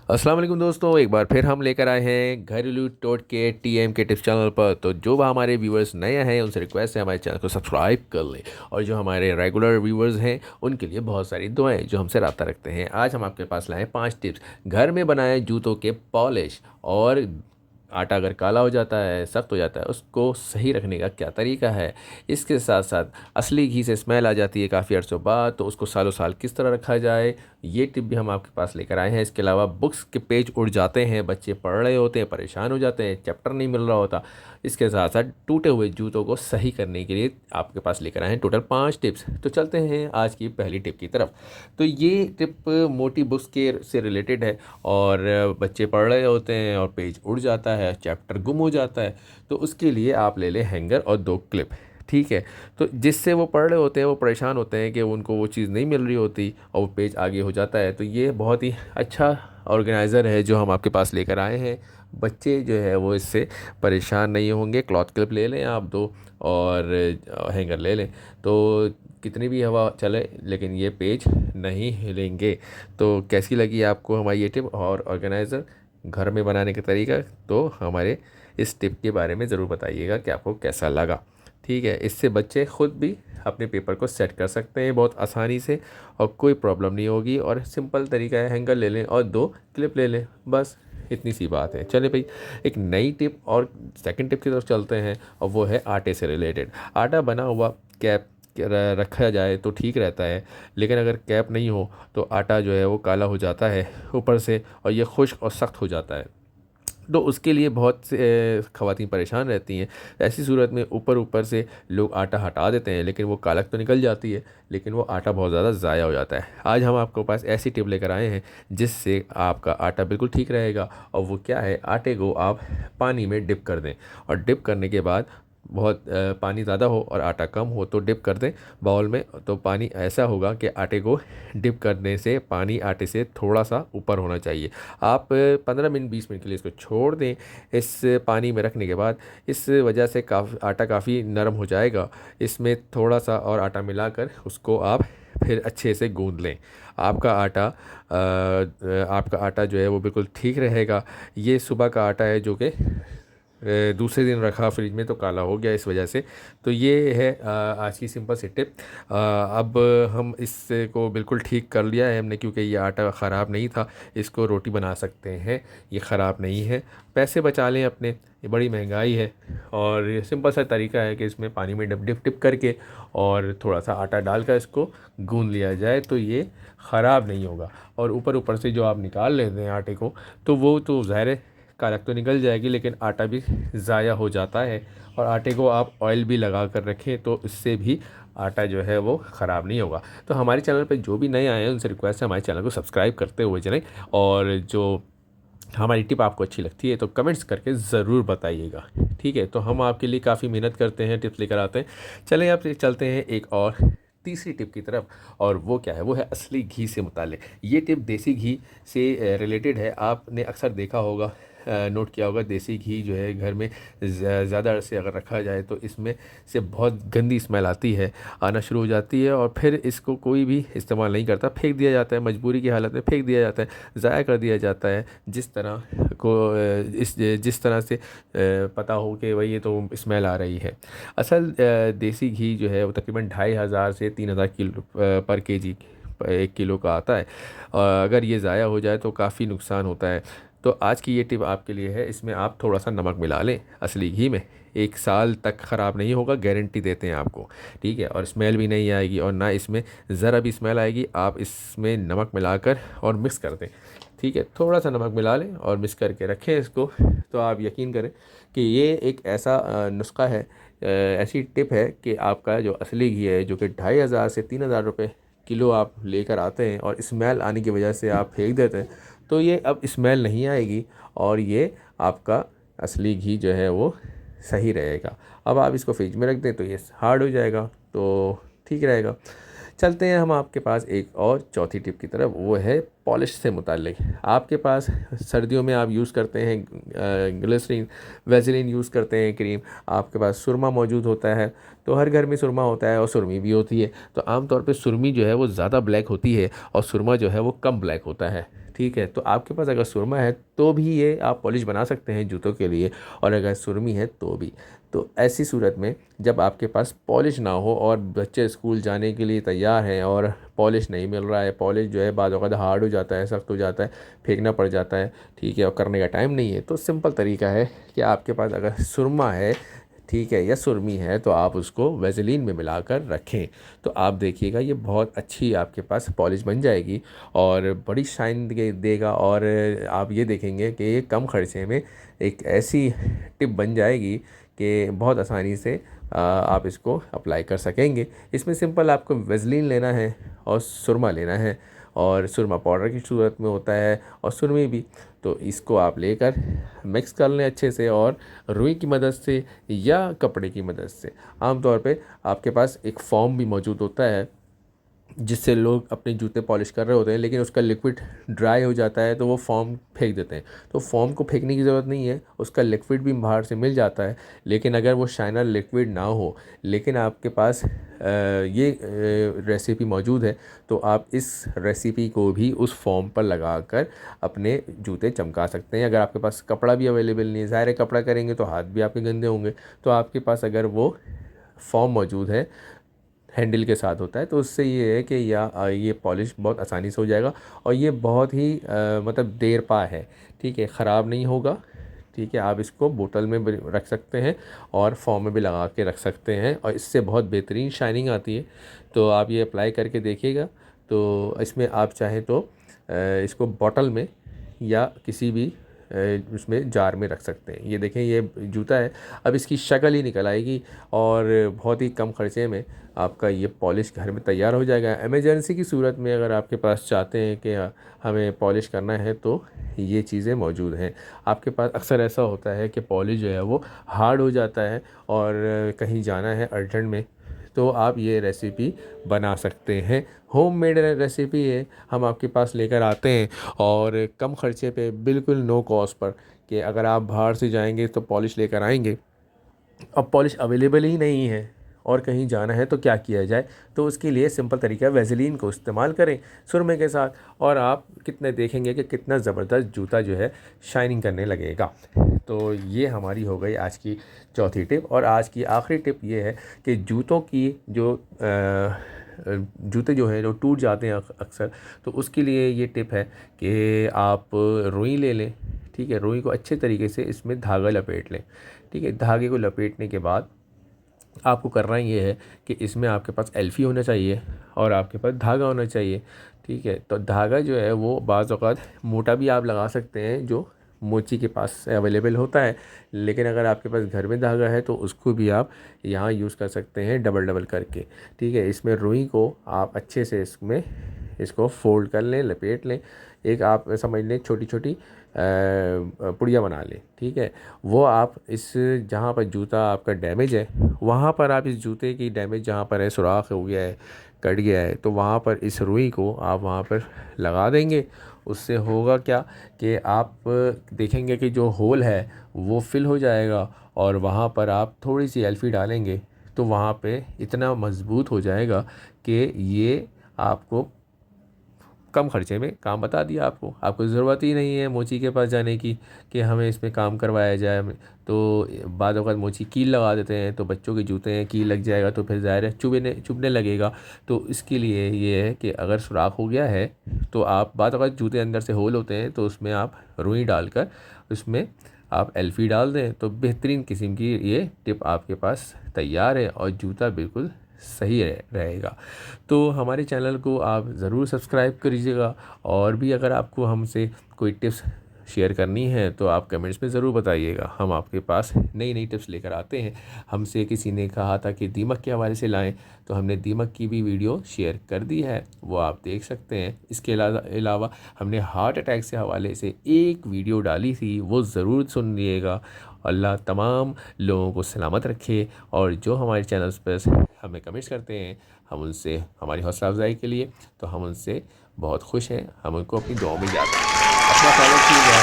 अस्सलाम वालेकुम दोस्तों, एक बार फिर हम लेकर आए हैं घरेलू टोटके टीएम के टिप्स चैनल पर। तो जो हमारे व्यूवर्स नए हैं उनसे रिक्वेस्ट है हमारे चैनल को सब्सक्राइब कर लें, और जो हमारे रेगुलर व्यूवर्स हैं उनके लिए बहुत सारी दुआएं जो हमसे रब्ता रखते हैं। आज हम आपके पास लाए हैं 5 टिप्स घर में बनाए जूतों के पॉलिश। और आटा अगर काला हो जाता है, सख्त हो जाता है, उसको सही रखने का क्या तरीका है। इसके साथ साथ असली घी से स्मेल आ जाती है काफ़ी अर्सों बाद, तो उसको सालों साल किस तरह रखा जाए, ये टिप भी हम आपके पास लेकर आए हैं। इसके अलावा बुक्स के पेज उड़ जाते हैं, बच्चे पढ़ रहे होते हैं, परेशान हो जाते हैं, चैप्टर नहीं मिल रहा होता। इसके साथ साथ टूटे हुए जूतों को सही करने के लिए आपके पास लेकर आए हैं टोटल 5 टिप्स। तो चलते हैं आज की पहली टिप की तरफ। तो ये टिप मोटी बुक्स के से रिलेटेड है, और बच्चे पढ़ रहे होते हैं और पेज उड़ जाता है, चैप्टर गुम हो जाता है। तो उसके लिए आप ले लें हैंगर और 2 क्लिप। ठीक है, तो जिससे वो पढ़ रहे होते हैं वो परेशान होते हैं कि उनको वो चीज़ नहीं मिल रही होती और वो पेज आगे हो जाता है। तो ये बहुत ही अच्छा ऑर्गेनाइज़र है जो हम आपके पास लेकर आए हैं। बच्चे जो है वो इससे परेशान नहीं होंगे। क्लॉथ क्लिप ले लें आप 2, और हैंगर ले लें, तो कितनी भी हवा चले लेकिन ये पेज नहीं हिलेंगे। तो कैसी लगी आपको हमारी ये टिप और ऑर्गेनाइज़र घर में बनाने का तरीका, तो हमारे इस टिप के बारे में ज़रूर बताइएगा कि आपको कैसा लगा। ठीक है, इससे बच्चे ख़ुद भी अपने पेपर को सेट कर सकते हैं बहुत आसानी से, और कोई प्रॉब्लम नहीं होगी। और सिंपल तरीका है, हैंगर ले लें और 2 क्लिप ले लें, बस इतनी सी बात है। चले भाई, एक नई टिप और सेकंड टिप की तरफ चलते हैं, और वो है आटे से रिलेटेड। आटा बना हुआ कैप रखा जाए तो ठीक रहता है, लेकिन अगर कैप नहीं हो तो आटा जो है वो काला हो जाता है ऊपर से, और ये खुश्क और सख्त हो जाता है। तो उसके लिए बहुत से ख़वातीन परेशान रहती हैं। ऐसी सूरत में ऊपर ऊपर से लोग आटा हटा देते हैं, लेकिन वो कालक तो निकल जाती है, लेकिन वो आटा बहुत ज़्यादा ज़ाया हो जाता है। आज हम आपके पास ऐसी टिप लेकर आए हैं जिससे आपका आटा बिल्कुल ठीक रहेगा। और वो क्या है, आटे को आप पानी में डिप कर दें, और डिप करने के बाद बहुत पानी ज़्यादा हो और आटा कम हो तो डिप कर दें बाउल में। तो पानी ऐसा होगा कि आटे को डिप करने से पानी आटे से थोड़ा सा ऊपर होना चाहिए। आप 15 मिनट 20 मिनट के लिए इसको छोड़ दें। इस पानी में रखने के बाद इस वजह से आटा काफ़ी नरम हो जाएगा। इसमें थोड़ा सा और आटा मिलाकर उसको आप फिर अच्छे से गूंद लें। आपका आटा जो है वो बिल्कुल ठीक रहेगा। ये सुबह का आटा है जो कि दूसरे दिन रखा फ्रिज में तो काला हो गया इस वजह से। तो ये है आज की सिंपल सी टिप। अब हम इसको बिल्कुल ठीक कर लिया है हमने, क्योंकि ये आटा ख़राब नहीं था। इसको रोटी बना सकते हैं, ये ख़राब नहीं है। पैसे बचा लें अपने, ये बड़ी महंगाई है। और ये सिंपल सा तरीका है कि इसमें पानी में डिप डिप डिप करके और थोड़ा सा आटा डालकर इसको गूंद लिया जाए, तो ये ख़राब नहीं होगा। और ऊपर ऊपर से जो आप निकाल लेते हैं आटे को, तो वो तो ज़ाहिर है कालक तो निकल जाएगी, लेकिन आटा भी ज़ाया हो जाता है। और आटे को आप ऑयल भी लगा कर रखें तो इससे भी आटा जो है वो ख़राब नहीं होगा। तो हमारे चैनल पे जो भी नए आए हैं उनसे रिक्वेस्ट है हमारे चैनल को सब्सक्राइब करते हुए चलें, और जो हमारी टिप आपको अच्छी लगती है तो कमेंट्स करके ज़रूर बताइएगा। ठीक है, तो हम आपके लिए काफ़ी मेहनत करते हैं, टिप्स लेकर आते हैं। चलें आप चलते हैं एक और तीसरी टिप की तरफ, और वो क्या है, वो है असली घी से मुताल्लिक़। ये टिप देसी घी से रिलेटेड है। आपने अक्सर देखा होगा, नोट किया होगा, देसी घी जो है घर में ज़्यादा अरसे अगर रखा जाए तो इसमें से बहुत गंदी स्मेल आती है, आना शुरू हो जाती है, और फिर इसको कोई भी इस्तेमाल नहीं करता, फेंक दिया जाता है। मजबूरी की हालत में फेंक दिया जाता है, ज़ाया कर दिया जाता है। जिस तरह से पता हो कि भाई ये तो स्मेल आ रही है। असल देसी घी जो है वो तकरीबन 2500 से 3000 किलो पर केजी 1 किलो का आता है। और अगर ये ज़ाया हो जाए तो काफ़ी नुकसान होता है। तो आज की ये टिप आपके लिए है। इसमें आप थोड़ा सा नमक मिला लें असली घी में, 1 साल तक ख़राब नहीं होगा, गारंटी देते हैं आपको। ठीक है, और स्मेल भी नहीं आएगी और ना इसमें ज़रा भी स्मेल आएगी। आप इसमें नमक मिलाकर और मिक्स कर दें। ठीक है, थोड़ा सा नमक मिला लें और मिक्स करके रखें इसको। तो आप यकीन करें कि ये एक ऐसा नुस्खा है, ऐसी टिप है कि आपका जो असली घी है, जो कि 2500 से 3000 रुपये किलो आप लेकर आते हैं और स्मेल आने की वजह से आप फेंक देते हैं, तो ये अब स्मेल नहीं आएगी, और ये आपका असली घी जो है वो सही रहेगा। अब आप इसको फ्रिज में रख दें तो ये हार्ड हो जाएगा, तो ठीक रहेगा। चलते हैं हम आपके पास एक और चौथी टिप की तरफ, वो है पॉलिश से मुताल्लिक। आपके पास सर्दियों में आप यूज़ करते हैं ग्लिसरीन, वैसलीन यूज़ करते हैं क्रीम, आपके पास सुरमा मौजूद होता है। तो हर घर में सुरमा होता है और सुरमी भी होती है। तो आम तौर पे सुरमी जो है वो ज़्यादा ब्लैक होती है और सुरमा जो है वो कम ब्लैक होता है। ठीक है। तो आपके पास अगर सुरमा है तो भी ये आप पॉलिश बना सकते हैं जूतों के लिए, और अगर सुरमी है तो भी। तो ऐसी सूरत में जब आपके पास पॉलिश ना हो और बच्चे स्कूल जाने के लिए तैयार हैं और पॉलिश नहीं मिल रहा है, पॉलिश जो है बाद वक़्त हार्ड हो जाता है, सख्त हो जाता है, फेंकना पड़ जाता है, ठीक है, और करने का टाइम नहीं है, तो सिंपल तरीका है कि आपके पास अगर सुरमा है, ठीक है, या सुरमी है, तो आप उसको वेज़लीन में मिलाकर रखें। तो आप देखिएगा ये बहुत अच्छी आपके पास पॉलिश बन जाएगी और बड़ी शाइन देगा। और आप ये देखेंगे कि ये कम खर्चे में एक ऐसी टिप बन जाएगी कि बहुत आसानी से आप इसको अप्लाई कर सकेंगे। इसमें सिंपल आपको वेज़लीन लेना है और सुरमा लेना है, और सुरमा पाउडर की सूरत में होता है और सुरमी भी। तो इसको आप लेकर मिक्स कर लें अच्छे से, और रुई की मदद से या कपड़े की मदद से। आमतौर पे आपके पास एक फ़ोम भी मौजूद होता है जिससे लोग अपने जूते पॉलिश कर रहे होते हैं, लेकिन उसका लिक्विड ड्राई हो जाता है तो वो फ़ोम फेंक देते हैं। तो फ़ोम को फेंकने की ज़रूरत नहीं है, उसका लिक्विड भी बाहर से मिल जाता है। लेकिन अगर वो शाइनर लिक्विड ना हो, लेकिन आपके पास ये रेसिपी मौजूद है, तो आप इस रेसिपी को भी उस फ़ोम पर लगाकर अपने जूते चमका सकते हैं। अगर आपके पास कपड़ा भी अवेलेबल नहीं है, ज़ाहिर है कपड़ा करेंगे तो हाथ भी आपके गंदे होंगे, तो आपके पास अगर वो फ़ोम मौजूद है, हैंडल के साथ होता है, तो उससे ये है कि ये पॉलिश बहुत आसानी से हो जाएगा। और ये बहुत ही मतलब देर पा है, ठीक है, ख़राब नहीं होगा, ठीक है। आप इसको बोतल में भी रख सकते हैं और फॉर्म में भी लगा के रख सकते हैं, और इससे बहुत बेहतरीन शाइनिंग आती है। तो आप ये अप्लाई करके देखिएगा। तो इसमें आप चाहें तो इसको बॉटल में या किसी भी उसमें जार में रख सकते हैं। ये देखें, ये जूता है, अब इसकी शक्ल ही निकल आएगी और बहुत ही कम खर्चे में आपका ये पॉलिश घर में तैयार हो जाएगा। इमरजेंसी की सूरत में अगर आपके पास चाहते हैं कि हमें पॉलिश करना है, तो ये चीज़ें मौजूद हैं आपके पास। अक्सर ऐसा होता है कि पॉलिश जो है वो हार्ड हो जाता है और कहीं जाना है अर्जेंट में, तो आप ये रेसिपी बना सकते हैं। होममेड रेसिपी है, हम आपके पास लेकर आते हैं और कम खर्चे पे, बिल्कुल नो कॉस्ट पर, कि अगर आप बाहर से जाएंगे तो पॉलिश लेकर आएंगे, अब पॉलिश अवेलेबल ही नहीं है और कहीं जाना है तो क्या किया जाए। तो उसके लिए सिंपल तरीका है, वेज़लीन को इस्तेमाल करें सुरमे के साथ, और आप कितने देखेंगे कि कितना ज़बरदस्त जूता जो है शाइनिंग करने लगेगा। तो ये हमारी हो गई आज की चौथी टिप। और आज की आखिरी टिप ये है कि जूतों की जो जूते जो हैं जो टूट जाते हैं अक्सर, तो उसके लिए ये टिप है कि आप रुई ले लें, ठीक है। रुई को अच्छे तरीके से इसमें धागा लपेट लें, ठीक है। धागे को लपेटने के बाद आपको करना ये है कि इसमें आपके पास एल्फ़ी होना चाहिए और आपके पास धागा होना चाहिए, ठीक है। तो धागा जो है वो बाज़ औक़ात मोटा भी आप लगा सकते हैं, जो मोची के पास अवेलेबल होता है, लेकिन अगर आपके पास घर में धागा है तो उसको भी आप यहाँ यूज़ कर सकते हैं डबल डबल करके, ठीक है। इसमें रुई को आप अच्छे से इसको फ़ोल्ड कर लें, लपेट लें। एक आप समझ लें छोटी छोटी पुड़िया बना लें, ठीक है। वो आप इस जहाँ पर जूता आपका डैमेज है, वहाँ पर आप इस जूते की डैमेज जहाँ पर है, सुराख हो गया है, कट गया है, तो वहाँ पर इस रुई को आप वहाँ पर लगा देंगे। उससे होगा क्या कि आप देखेंगे कि जो होल है वो फिल हो जाएगा, और वहाँ पर आप थोड़ी सी एल्फ़ी डालेंगे तो वहाँ पे इतना मज़बूत हो जाएगा कि ये आपको कम खर्चे में काम बता दिया। आपको ज़रूरत ही नहीं है मोची के पास जाने की कि हमें इसमें काम करवाया जाए। तो बाद वक़्त मोची कील लगा देते हैं, तो बच्चों के जूते हैं, कील लग जाएगा तो फिर ज़ाहिर है चुभने लगेगा। तो इसके लिए ये है कि अगर सुराख हो गया है तो आप बाद वक़्त जूते अंदर से होल होते हैं, तो उसमें आप रुई डालकर उसमें आप एल्फ़ी डाल दें, तो बेहतरीन किस्म की ये टिप आपके पास तैयार है और जूता बिल्कुल सही रहेगा। तो हमारे चैनल को आप ज़रूर सब्सक्राइब करिएगा, और भी अगर आपको हमसे कोई टिप्स शेयर करनी है तो आप कमेंट्स में ज़रूर बताइएगा। हम आपके पास नई नई टिप्स लेकर आते हैं। हमसे किसी ने कहा था कि दीमक के हवाले से लाएं, तो हमने दीमक की भी वीडियो शेयर कर दी है, वो आप देख सकते हैं। इसके अलावा हमने हार्ट अटैक से हवाले से एक वीडियो डाली थी, वो ज़रूर सुन लीजिएगा। अल्लाह तमाम लोगों को सलामत रखे, और जो हमारे चैनल्स पर हमें कमेंट्स करते हैं, हम उनसे हमारी हौसला अफजाई के लिए तो हम उनसे बहुत खुश हैं। हम उनको अपनी दुआओं में याद रखें। अपना ख्याल रखिएगा।